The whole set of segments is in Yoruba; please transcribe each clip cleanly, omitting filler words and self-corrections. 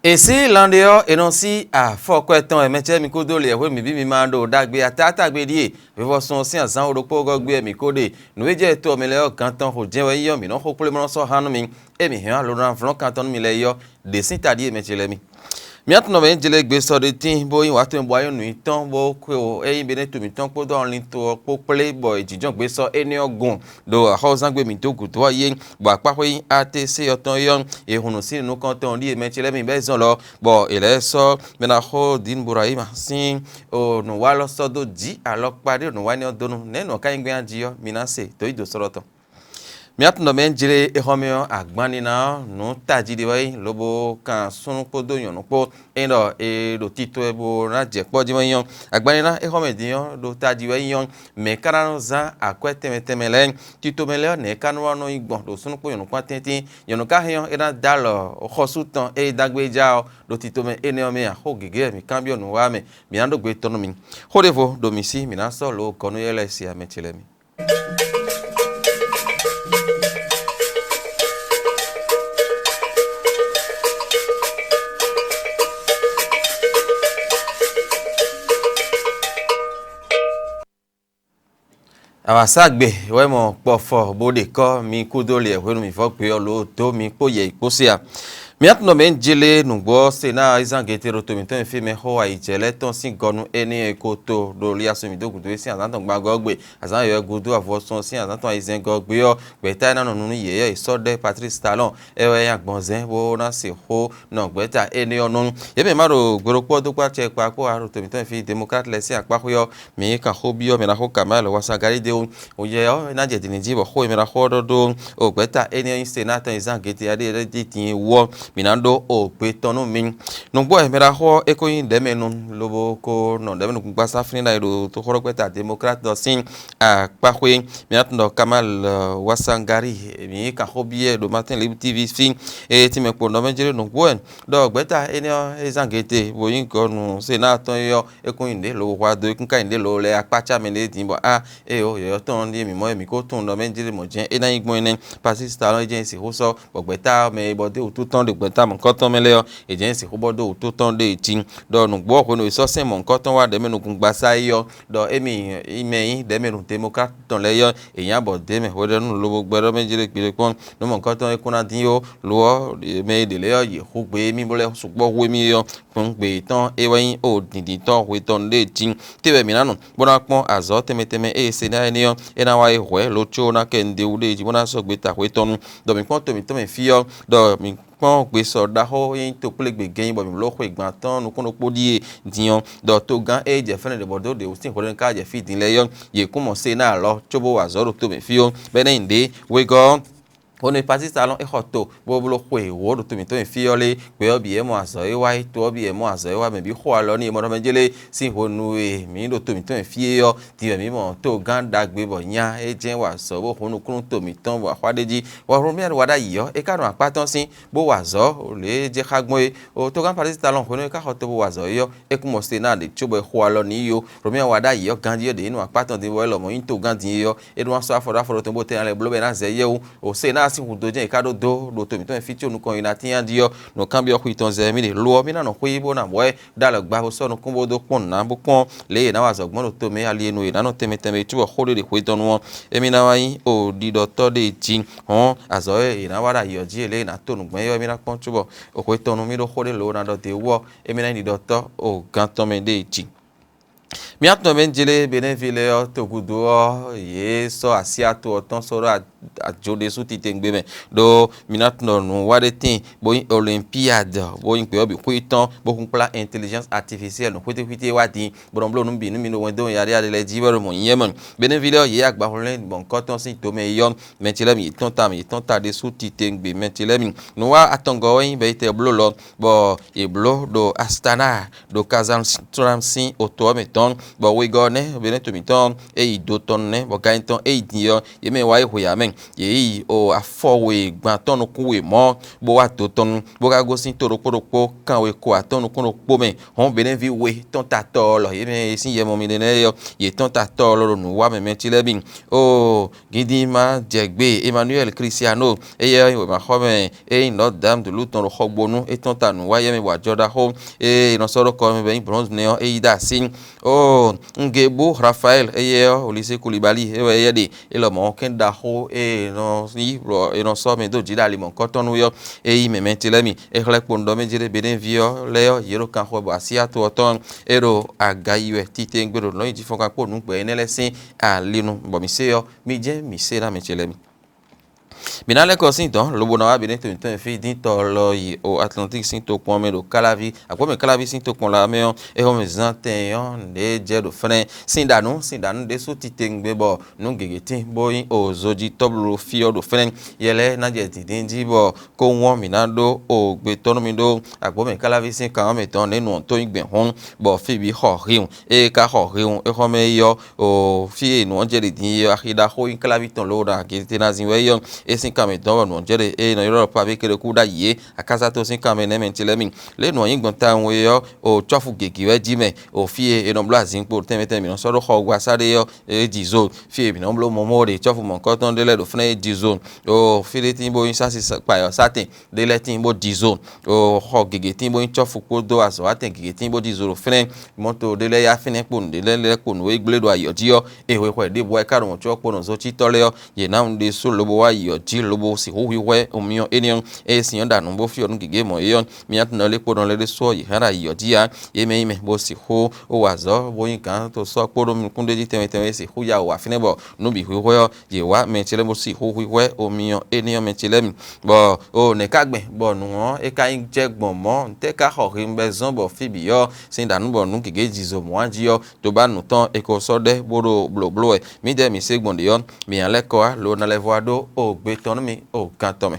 Et si l'endéo et non si à fort quoi temps et métier mi kodo le we mi bi mi mando dagbe atata gbe die we vo son si an san oropo gogbe mi kode no we je to mi le o kanton ho je we yo mi no ho pole mo so hanu mi e mi han lo ran fron kanton mi le yo de sin tadi métier le mi Maintenant, ben, je l'ai so de tin, boy, ou attend boy, nuit, temps, beau, quoi, et bien, tout mi temps, pour dans l'into, pour playboy, tu junk, so, et néo gon, do, a house angwe, mi to, toi, yen, bah, pas, oui, ATC, autant yon, et on aussi, nous, quand on dit, mais tu l'as mis, besoin, là, bon, il est so, mais la ho, din, bouraï, marsin, oh, nous, voilà, so, do, di, alors, pas de, nous, wani, do, nous, ne, nous, quand il y a un dia, minacé, toi, il doit se retourner. Maintenant, ben jile ehomeo agbanina no tajidi wai lobo kan sunu podo yon po endo e do tito ebo na je po diwan yon agbanina ehome diyon do taji wai yon me karano za akwete metemele tito mele ne kanwa no igbon do sunu po yon kwa tenti yon ka yon ena dalo khosutan e dagbe jao do tito me eneome a hogege mi cambio no wa me mi ando gbe tono mi hodevo do misi mi na so lo konu yele si ametilemi. Awasagbe we mo pofo bode ko mi kudole we mi fo pe lo to mi poye iposia Maintenant, ben jele nungbo sena izangete rotomito en filme ho ai jele ton sin gonu eni ekoto do lia so mi do gudu si azan ton gbagogbe azan yo gudu avoson si azan ton izen gogbe yo gbeta na nunu ye isode Patrice Talon ewe yan gbonzen wo na se ho no gbeta eni onu ye me maro gboropo do kwa che pa ko rotomito en fi democrate le si apa ko yo mi kan ho bi yo me na ho Kamal Wasagari de o ye yo na je diniji bo ho me na ho do o gbeta eni senator izangete ade de tin wo minando o petonu min no boy mera ho ekoyin demenu lobo ko no demenu gbasa fini na do to horo kweta democrat do sin a pakwe minando Kamal Wasangari mi ka hobie do matin libre tv fin e ti me po no menjere no boy do gbeta eni ezangete boyin ko no senator yo ekoyin de lo wa do kun kan de lo le apacha me le tin bo e o yo ton di mi mo mi ko ton no menjere mo jen e na igbon ene Patrice Talon agency ho so gbeta me bode o tu ton de gbeta mon koton meleo agency ho bodo o tu ton de tin do no gbo ko no so sen mon koton wa de menu kun gbasa yo do emi imeyin de menu democrat ton le yo eyan bo de me ho de no lo gbero menjere pele pon no mon koton e kuna din yo lo me de le yo ye ho gbe mi bo le sugbo we mi yo fun gbe ton e wayin o dindin ton we ton de tin tebe mi nanu bona pon azo temeteme e se na eni yo e na wa e ho lo cho na kende u de ji bona so gbe ta we ton do mi pon to mi fi yo do mi pon gbe so da ho yin to pele gbe gen bo mi lo ho igban ton nu kun po die diyan do to gan e je fene de bodo de usin ko ka je fi din le yo ye kun mo se na lo chobo wa zo ro to mi fi yo be na inde we go Oni Patrice Talon e hoto bo blo kwe wo to mi to fi ole pe obi e mo aso e wa to obi e mo aso e wa me bi ho alo ni mo do menjele si honu e mi do to mi to fi yo ti mi mo to ganda gbe bo nya e jen wa so bo honu kun to mi ton wa kwadeji wa ro mi wa da yo e ka no apatan sin bo wa zo o le je kagbon e o to gan Patrice Talon honu e ka hoto bo wa zo yo e ku mo se na de chobo e ho alo ni yo ro mi wa da yo gandi yo de inu apatan de wo lo mo yin to gandi yo e do so aforo to bo te ale blo be na ze ye o se na si hudo je ikado do to mi to fiti onu kon ina tian dio no cambio ku iton ze mi de lo mi na no ku ibo na boy dalo gba bo so no kun bo do pon na bo pon le na wa zo gbon to me ali enu ina no teme tu o hole de ku iton won e mi na wa yin o di do to de tin hon azo e ina wa da yo ji le na to nu gbon yo mi na pon tubo o ku iton mi do hole lo na do de wo e mi na ni do to o gan to me de tin Maintenant ben jele benevile o togudo ye so asiato oton soro a jode su titengbe me do minatno no wadetin bo olympiade bo pe obi ku itan bo kun pla intelligence artificielle no kwete wadi bromlo no bi no mi no wendo yare ale le jibero mo yemen benevile ye agba holen bon koton sin to me yon mentile mi ton ta de su titengbe mentile mi no wa atongo yin be te blo lo bo e blo do Astana do Kazan Tramsin oto me ton bo we go ne bene to mi ton e do ton ne bo ga ton e di yo ye me wa ho ya men ye o afo we gban ton ku we mo bo wa to ton bo ga go sin to ro po kan we ko aton ku ro po men hon bene vi we ton ta to lo ye me sin ye mo mi ne yo ye ton ta to lo nu wa me ti le bin o gidi ma jegbe Emmanuel Cristiano e ye we ma ho men e no dam de luton ro hogbonu e ton ta nu wa ye me wa joda ho e no soro ko me ben bronze ne e da sin o ngebo Rafael e ye o lycée Koulibaly e we ye de e lo mo ken da ho e no ni ro e no so me do jida li mo ko ton yo e me men ti le mi e khle pondo me jire benen vio leo yero kan ho ba si ato ton ero agayiwe tite ngbero no ji fon kan po nu pe enelesin alinu bo mi se yo mi je mi se na me ti le mi binale ko sin ton lobo na wa binen to ton fi din to lo yi o Atlantique sin to pon me do Calavi akwo me Calavi sin to pon la me e ho me zan ten yon de je do fren sin danu de so ti te ngbe bo nu gegeti bo yin o zoji toblo fi o do fren yele na je ti din ji bo ko won mi na do o gbe ton mi do akwo me Calavi sin kan me ton nenu to igbe hon bo fi bi ho riun e ka ho riun e ho me yo o fi enu on je de din akida ho in Calavi ton lo da ke te na zin we yo sin kame don no jere e no Europe abi kere ku da ye akasa to sin kame ne mentile mi le no yin gbon ta won yo o chofu gegi we jime o fie e no blazin po teme mi no so ro ho gwa sare yo e dizo fie mi no blo momo de chofu mon ko ton de le do fne dizo o fie tin bo yin sasi pa yo satin de le tin bo dizo o ho gegi tin bo yin chofu ko do aso aten gegi tin bo dizo fne moto de le ya fine po de le ko no e gle do ayo ji yo e we ko de bo e karo mo cho po no so chi tole yo ye na un de so lo bo wa yo ji lobo si hu we o mi enion e si onda no bo fi onu gege mo yon mi at no le po don le so yi hara yo dia ye me bo si hu o wazo bo yin kan to so po mi kunde ji teme si hu ya wa fine bo no bi hu we ye wa me chele bo si hu we o mi enion me chele mi bo o ne ka gbe bo nu won e ka yin je gbon mo nte ka ho ri mbe zon bo fi bi yo sin da nu bo nu gege ji zo mo anji yo to ba nu ton e ko so de boro blo e mi de mi se gbon de yon mi an le ko lo na le voado o gbe ton mi o kan ton mi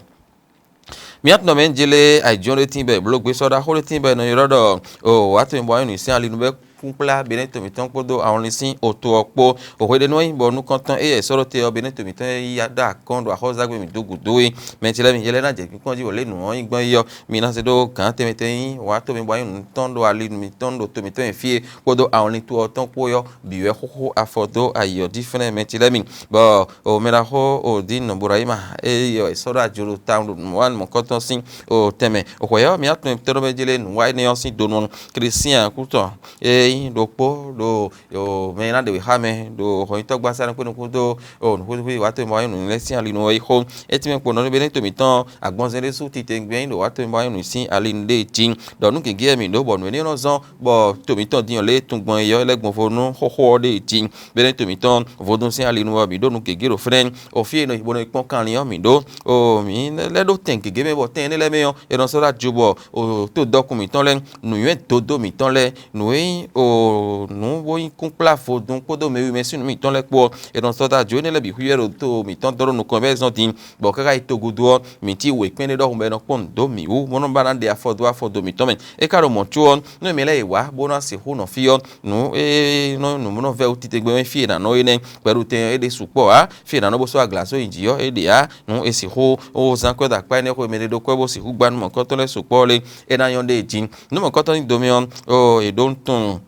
miat no men jele ai jore timbe blog be soda hole timbe no yorodo o watu mbo ayunu isi ali nube kumpla bene to miton podo awon lisin oto opo ohede no yin bo nu kontan e soro te o bene to miton ya da kondo ahoza gbe mi dogudo e mentile mi yele na je ki konji wole nu yin gbon yo mi na se do kan temete yin wa to mi bo ayunu tondo ali mi tondo to miton fie podo awon li to oton po yo biwe hoho afodo ayo different mentile mi bo o mera ho o din no buraima e yo soro ajuru town wan mo kontan sin o teme o koyo mi atun tero be jele nu wa ne osin donon Christian kuto e dopo do yo me na de we ha me do ho to gba sare pe nu kuto o nu kuto wa to mo ayunu lesin ali nu e ho eti me po no be to mi tan agbon zere su ti te ngbe do wa to mo ayunu sin ali nde tin do nu gege mi do bo nu ni no zon bo to mi tan diyan le tun gbon yo legbon fonu ho ho de tin be to mi tan vodun sin ali nu wa bi do nu gege ro friend o fi no ibo no ipon kan li mi do o mi le do ten gege me bo ten le me yo e no so la jubo o to document ton le nu yen to do mi ton le nu yin o nu wo yin kun plafo dun podo me me sinu mi ton le po e no so ta jo ne le bi huyero to mi ton doro nu kon be zon tin bo kaka ito gudo mi ti we pin do me no pon do mi wo mo no ba na de afodo mi ton me e karo mo chuon no mi le wa bo na si hu no fi yo nu e no nu mo no ve o ti te gbe fi na no ene peru ten e de supo a fi na no bo so aglaso inji yo e de a nu e si hu o zan ko da pa ne ko me do ko bo si hu gba nu mo ko to le supo le e na yon de jin nu mo ko to ni domion o e don tun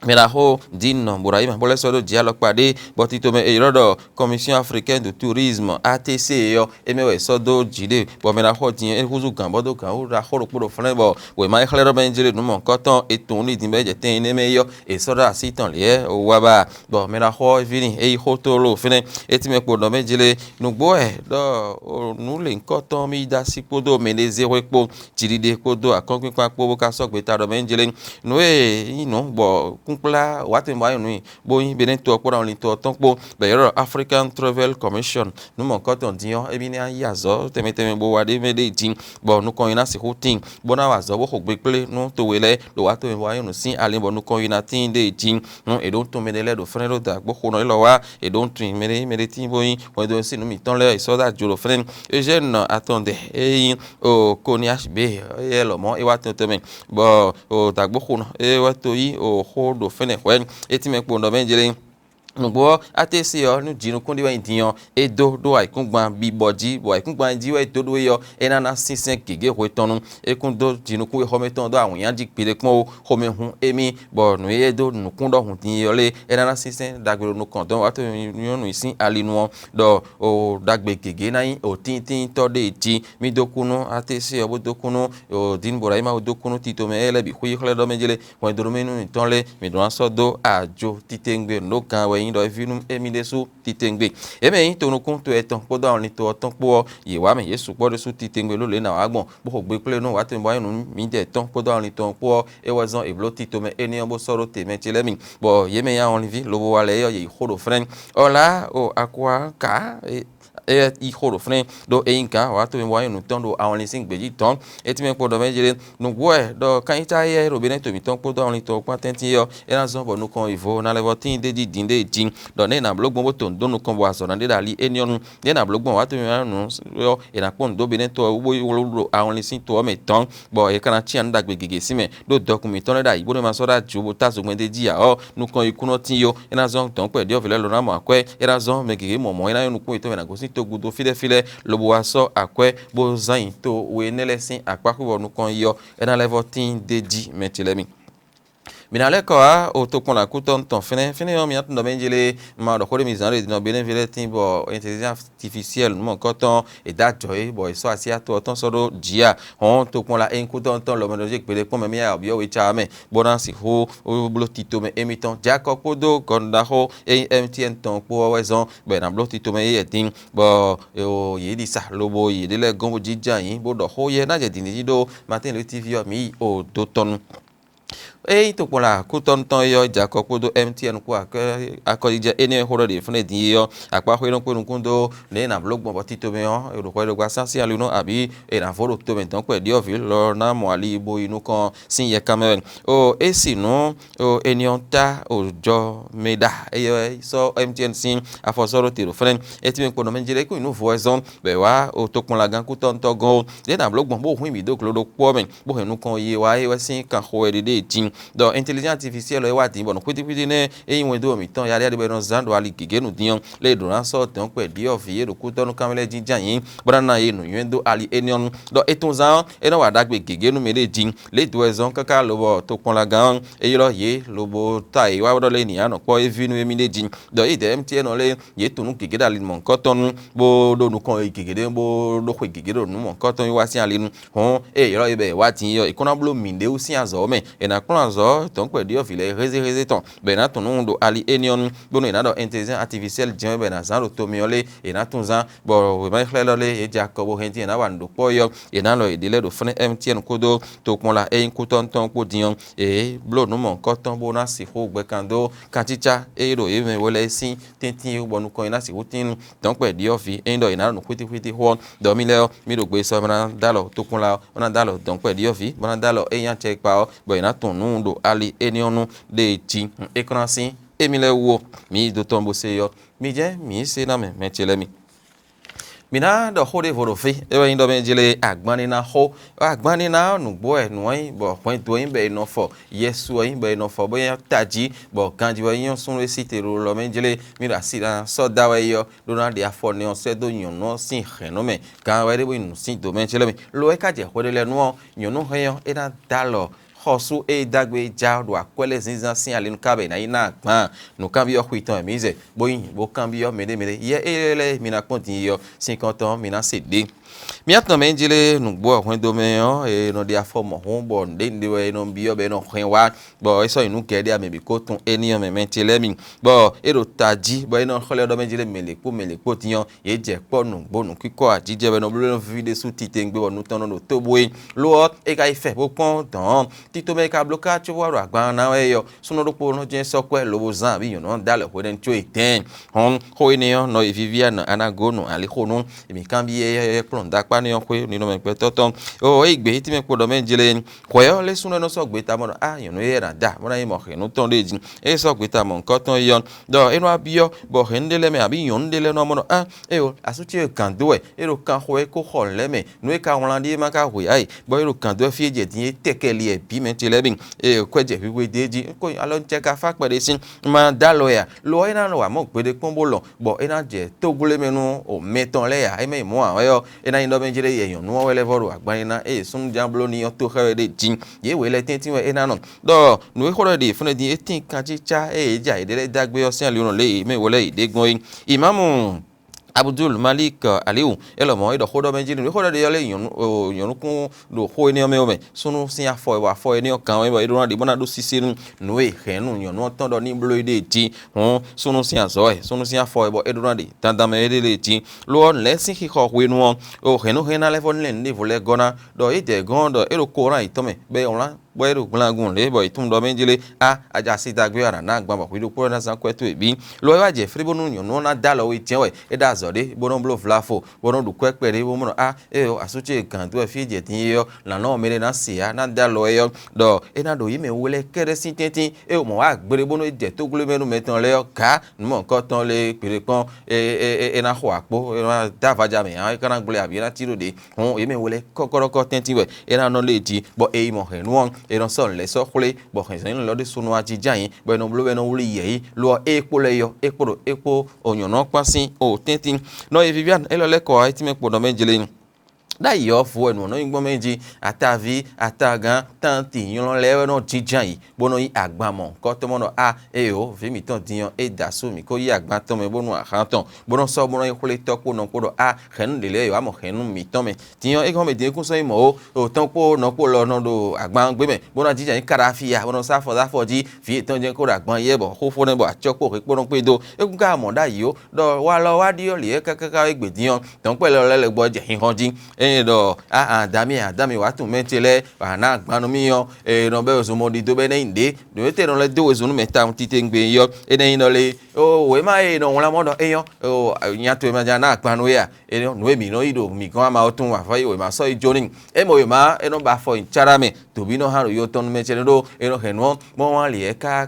mera ho din buraima bole sodo dialogue pade botito me erodo commission africaine de tourisme ATC yo emewe sodo jide bo mera ho din e huzu gan bodo kan o ra horo podo fran bo we mai khlero ben jire nu mo koton etun ni din beje ten ne me yo e sodo asitan le o wa ba bo mera ho vini e ho to lo fine etime podo me jile nu gbo e do nu le nkoton mi da si podo me le zero epo jiride podo akonpin pa po ka so gbe ta do men jile nu e inu bo kumpla watu mbayo nui boyin benen to ko ran to ton po be African Travel Commission nu mo ko ton diyan ebi ni ayazo teme bo wade me de tin bo nu kon ina si hotin bo na wa zo bo ko gbe pele nu to wele do watu mbayo nu sin ale bo nu kon ina tin de tin nu e don to me de le do fren do da gbo ko no lo wa e don tin me tin boyin o do sin nu mi ton le so da juro fren e jeune attendez e o koni hb e lo mo e watu teme bo o da gbo ko no e watu yi o do fene hwen eti me kpo ndo menjele nugbo atesi yo nu jinu kundi wa indiyan edo do aikungban biboji bo aikungban ji wa edo do yo enana sinsen gege ho tonu ekundo jinu ku hometon do awon yan ji pele pon home hun emi bo nu edo nu kundo hun tin yo le enana sinsen dagbero nu kan don wa to yonu isin alinu do o dagbe gege na yin o tin to de ti mi dokunu atesi yo bo dokunu o din bora ima o dokunu tito me ele bi hu khole do menjele won do menu ton le mi do so do ajo titengbe no kan we do evinum emidesu titengbe eme to nukun to etan podo oni to otan po yewa me yesu podo su titengbe lo le na agbon bo gbe kule no wa te bo enu mi de tan podo oni to po e wazan e blo tito me eni bo soro te me tilemi bo yeme ya on vi lo bo wale yo ye khodo friend ola o akwa ka i khoro fren do einka wa to mo enu ton do awon lisin gbeji ton eti me podo mejere nu gwo do kan ita ye ro bene to mi ton podo awon to pa tenti yo era zon bo nu kon ivo na level tin de dinde jin do ne na blogbon bo ton do nu kon bo aso na de dali enionu de na blogbon wa to mi anu yo era pon do bene to wo wo awon lisin to me ton bo e kana chi an dagbe gege sime do document ton da ibo ma so da ju bo taso gben de ji ya o nu kon ikuno tin yo era zon ton pe de o vele lo na mo akwe era zon me gege mo ina yo nu kun to me na go si to gudo file lobo aso akwe bo zain to we nelesin akpakubo nu kon yo ena level tin deji metilemi minale ko a o to kon la kuton ton fene yo mi atndo benjele ma do khore mi zanre no benen vele tin bo intelligence artificielle mon koton e dajo e bo so asia to ton so do dia on to kon la en kuton ton lo meloje pele kon me ya bio we chame bonan si ho o blotito me emiton jacob podo konda ho e mtn ton po wezon be na blotito me ye tin bo o ye di sa lobo ye de le gombo jija yin bo do ho ye na je diniji do matin le tv yo mi o do ton e to pola kuton ton yo jako podo mtn ku akodije ene horo de fune di yo apa ho ron ko nkundo le na blog bo tito me yo e ro ko gba sansi alu no abi e na foro to me ton pe di ovil lo na mo ali bo inu kan sin ye cameroon o e sinu o enionta ojo meda e yo so mtn sin afosoro tiro fune e ti me ko no menjere ku inu voison be wa o to pon la gan kuton to go le na blog bo hu mi do klo do po men bo henu kan ye wa e sin kan ho e de tin do intelligence artificielle wa tin bon kwiti ne eyin do mi ton yare de be no zando ali gege nu dion le do ran so ton pe di ofie do ku tonu kamele jinjan yin brana ye nu yendo ali enion do eton zan e no wa dagbe gege nu mele jin le do ezon kaka lobo to pon la gan e lo ye lobo ta e wa do le ni ano po e vinu emi le jin do e de mtn no le ye tonu gege dali mon koton bo do nu kon gege de bo do kwe gege do nu mon koton wa si ali nu hon e lo e be wa tin yo ikona blo minde o si azo me e na zo ton pe dio file reze ton bena ton ndo ali enion bono ina do intelligence artificielle jen bena zan ro to miole ina tun zan bo we ma khlela le e jacobo henti na wan do poyo ina lo idile do fune mtn kodo to pon la e kuton ton ko dion e blo no mon koton bona si ho gbe kando kanticha e ro e me wole sin tintin bonu ko ina si hutin ton pe dio fi e ndo ina no kwiti ho do mi le mi ro gbe so na dalo to pon la ona dalo ton pe dio fi bona dalo e yan check pa bo ina ton do ali enionu de ti ekransin emile wo mi do tombo se yo mi je mi se na me metele mi mina do hode vorofi e wa ndo menjele agbani na ho agbani na nugbo e nu yin bo point do yin be no fo yesu yin be no fo bo yan taji bo kanji wa yin sun re site ro lo menjele mi ra si na so da wa yo do na de afo ni on se do yon no sin reno me kan wa de bo inu sin do menjele mi lo e ka je hode le nu yon no he yo e na dalo hosu e dagbe ja do akwele zinzan sin alinu kabe na ina gban no kan bi yo kwitan emize boyin bo kan bi yo mede ye ele mina kontin yo 50 ans mina cd mi atno menjile nu gbo ohun do me yo e no dia form hon bo nde we no bi yo be no hwen wa bo eso inu kede a me bi ko tun eniyan me mentile mi bo ero taji bo ino khole do menjile melepo tiyan ye je po nu gbo nu kiko ajije be no blo no video su titengbe wo nu ton no to boy lo e ka ife bo pon tan tito me ka bloka cho wa agba na we yo suno do po no je so kwe lo zan bi yo no dale ho den cho eten hon ho eniyan no Vivian Anagonu ali khonu mi kan bi e plonda pa ni onpe ni no me pe toton o igbe ti me podo menjele ko yo le suno no so gbe ta mo yo no era da mo na mo no ton leji e so gbe ta mo nkan ton yon do enu abiyo bo hendele me abi yon ndele no mo o asuti kan do e ro kan ho e ko ho le me no e ka won landi ma ka ho ai bo ero kan do fi je tin tekeli e bi mentilebin kweje wiwe deji ko alon cheka fa pere sin ma daloya lo ina no wa mo gbede ponbolo bo ina je togule menu o meton le ya eme mo ayo ina ndo menjile yeyon no wele voru agbanina sun jamblo ni to khawe de jin ye wele tentin we ina no do no khoro de fune di etin kachicha ja ide dagbe o sin le le me wele ide gon imamu Abdul Malik Aliou elomo ido khodo menjili ni khodo de yale yon kun do kho ni ome sunu sin afo wa afo ni okan we ido na de bona do sisinu no e khenu yon no ton do ni blo ide ti hon sunu sin azo sunu sin afo e ido na de tanda me de ti lo le sin ki kho we nu o khenu hena le fon le ni vole gona do ide gondo ero ko ran itome be onla boyru glangun le boy tum do menjile aja sita gbe ara na gba ko ido ko na san kwetu ebi lo wa je fribonu yon no na dalo we tiwe e da zode bonon blo flafo bonon du kwekpere wo mo asuche kan to fi je tin yo la no mere na sia na dalo yo do e na do yi me wele kere sin tintin o mo wa gbere bono je to gule menu metan le yo ka mo ko ton le pere pon na ho apo na da faja me an kan gbele abi na tiro de hon yi me wele kokoro ko tintin we e na no le ti bo e mo hen won e no son le so khule bo hen lo de sunu aji jayin bo no blo be no wuli yi lo epo le yo epo onyon no pasin o tintin no Vivian elole ko ai ti me podo menjele da yo fu enu no igbo meji atavi atagan tanti yon lewe no jijan yi bono yi agbamo ko to mo no fi mi ton diyan da so mi ko yi agban ton me bonu akanton bono so bono yi kule to po no podo khenu de le yo amo khenu mi ton me diyan e ko me de kun so mo o ton po no po lo no do agban gbe me bono jijan yi karafia bono sa fo ji fi ton je ko agban ye bo ko fo ne bo achopo ke pono pe do e kun ka mo da yi o do wa lo wa di o le ka egbe diyan ton pe lo le gbo je hin hanji do dami wa tun mentele na gbanu mi yo no be ozumo di do be ne inde do te no le do ozunu meta tite ngbe yo ne no le we ma no wala mo do yo nya to ma ja na gbanu ya no mi no ido mi kan ma otun wa fa we ma so ijorin mo we ma no ba fo inchara me to bi no haru yo ton mentele do no henu mo wa le ka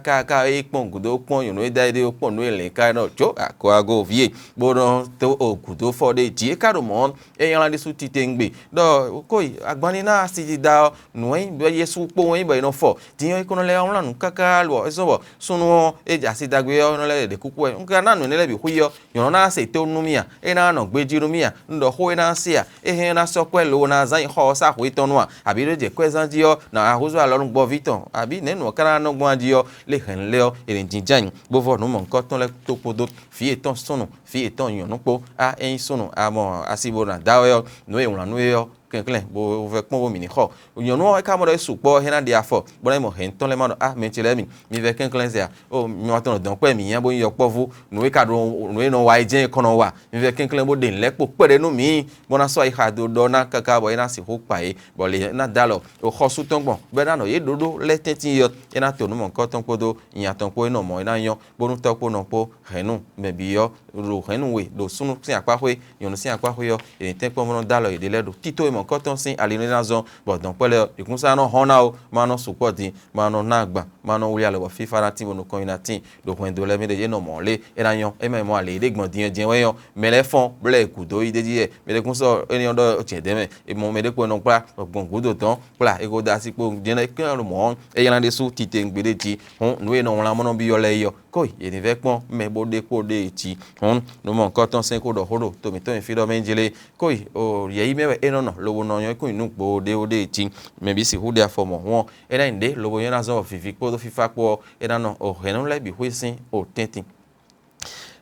pon gudo pon yo no da ide pon no le ka no jo ko ago vie bo no to okudo fo de ji ka do mo yan la de su tite ngbe do koi agbani na si da nuin be yesu po won be no fo tiyan ikono le on lanu kaka lo eso bo sunu eja si dagbe yo no le de kuku e nka na nu ne le bi huyo yon na se to nu mia e na no gbeji ru mia ndo ho na sia e he na so pe lo na zan ho sa hu itonu a abi le je kwezan ji yo na ahuzo alorun gbo viton abi nenu kara no gbon ji yo le hen le o erin jinjan bo vo nu mo nko ton le to podo fi eton sunu fi eton yon po en sunu amo asibo na dawo yo no e won nu yo kenklen bo ve pon bo mi ni ho yon no e ka mo do supo he na dia fo bo na mo hen ton le ma do mentile mi ve kenklen se mi wa ton don pe mi yan bo yo povu no e ka do no e no wa je kono wa mi ve kenklen bo de nle po pere nu mi bo na so i ha do na kaka bo ina si ho pa e bo le na dalo o ho su ton gbon be na no ye dodo le tentin yo e na to nu mo nko ton podo yan ton po ina mo ina yan bo nu to po no po henu me bi yo ro henu we do sunu sin apa hwe yon sin apa hwe yo e ten po mo no dalo e de le do tito e koton sin alinu na zo bo don pele ikunsa no hona o ma no support ma no nagba ma no wuri ale bo fifa na team no kon na team do ko ndo le mi de je no mo le e na yan e me mo ale de gbon diyan we yan mele fon ble kudo ide ji e me de kunso eni odo chede me e mo me de ko no pa gbon kudo ton pla e go da si po je na kan lo mo e yan de su tite ngbede ti hon no e no wala mo no bi yo le yo koi e ni ve pon me bo de ko de ti hon no mo koton sin ko do horo to mi to mi fi do menjele koi o ye yi me e no no lo no yan ko inu gbo de o de ti me bi si hu de afo mo won e na inde lo bo yan na zo fifi po do fifa po e na no o henu le bi huisin o tentin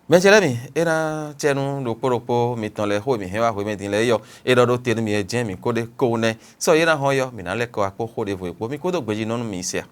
menjele mi e na chenu do poropo mi ton le ho mi he wa ho mi tin le yo e do do te mi e jen mi ko de ko ne so ye na ho yo mi na le ko apo ho de vo epo mi ko do gbeji no mi se